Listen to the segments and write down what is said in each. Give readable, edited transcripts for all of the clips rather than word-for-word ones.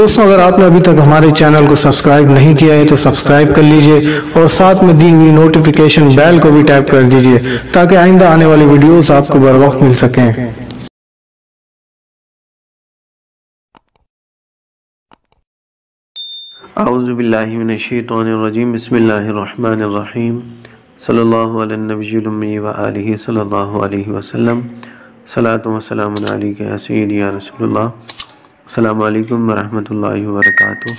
दोस्तों, अगर आपने अभी तक हमारे चैनल को सब्सक्राइब नहीं किया है तो सब्सक्राइब कर लीजिए और साथ में दी हुई नोटिफिकेशन बेल को भी टैप कर दीजिए ताकि आइंदा आने वाली वीडियोस आपको बर वक्त मिल सकें। औज़ु बिल्लाहि मिनश्शैतानिर्रजीम बिस्मिल्लाहिर्रहमानिर्रहीम सल्लल्लाहु अला नबिय्यिल उम्मी व आलिहि सल्लल्लाहु अलैहि वसल्लम सलातु व सलामुन अलैका या सय्यदी या रसूलल्लाह। अस्सलामु अलैकुम व रहमतुल्लाहि व बरकातुहू।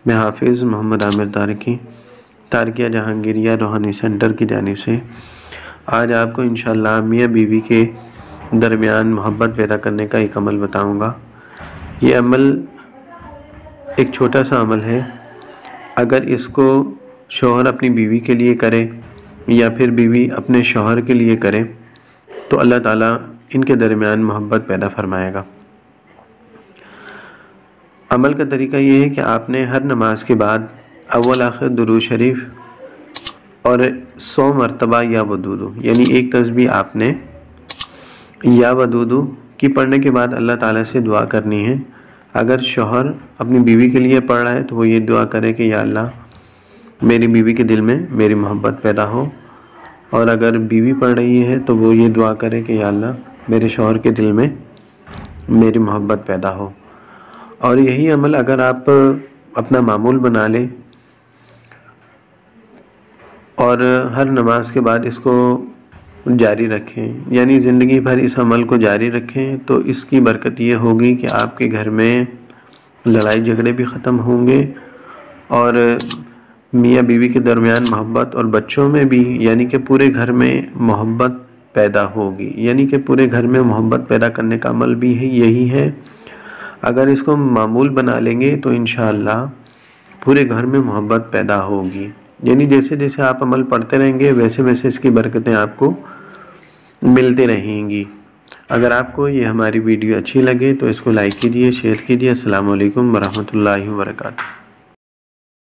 मैं हाफिज़ मोहम्मद आमिर तारकिया जहांगीरिया रूहानी सेंटर की जानिब से आज आपको इंशाअल्लाह मियाँ बीवी के दरमियान मोहब्बत पैदा करने का एक अमल बताऊँगा। ये अमल एक छोटा सा अमल है। अगर इसको शौहर अपनी बीवी के लिए करे या फिर बीवी अपने शौहर के लिए करे तो अल्लाह ताला इनके दरमियान मोहब्बत पैदा फरमाएगा। अमल का तरीका ये है कि आपने हर नमाज के बाद अव्वल आखिर दुरूद शरीफ और 100 मरतबा या वदूदू यानी एक तस्बीह आपने या वदूदू की पढ़ने के बाद अल्लाह ताला से दुआ करनी है। अगर शौहर अपनी बीवी के लिए पढ़ रहा है तो वो ये दुआ करे कि या अल्लाह मेरी बीवी के दिल में मेरी मोहब्बत पैदा हो, और अगर बीवी पढ़ रही है तो वो ये दुआ करे कि या अल्लाह मेरे शौहर के दिल में मेरी मोहब्बत पैदा हो। और यही अमल अगर आप अपना मामूल बना लें और हर नमाज के बाद इसको जारी रखें, यानी ज़िंदगी भर इस अमल को जारी रखें, तो इसकी बरकत ये होगी कि आपके घर में लड़ाई झगड़े भी ख़त्म होंगे और मियाँ बीवी के दरमियान मोहब्बत और बच्चों में भी यानी कि पूरे घर में मोहब्बत पैदा होगी। यानी कि पूरे घर में मोहब्बत पैदा करने का अमल भी है यही है। अगर इसको मामूल बना लेंगे तो इंशाअल्लाह पूरे घर में मोहब्बत पैदा होगी। यानी जैसे जैसे आप अमल पढ़ते रहेंगे वैसे वैसे इसकी बरकतें आपको मिलती रहेंगी। अगर आपको ये हमारी वीडियो अच्छी लगे तो इसको लाइक कीजिए, शेयर कीजिए। अस्सलामु अलैकुम व रहमतुल्लाहि व बरकातुहू।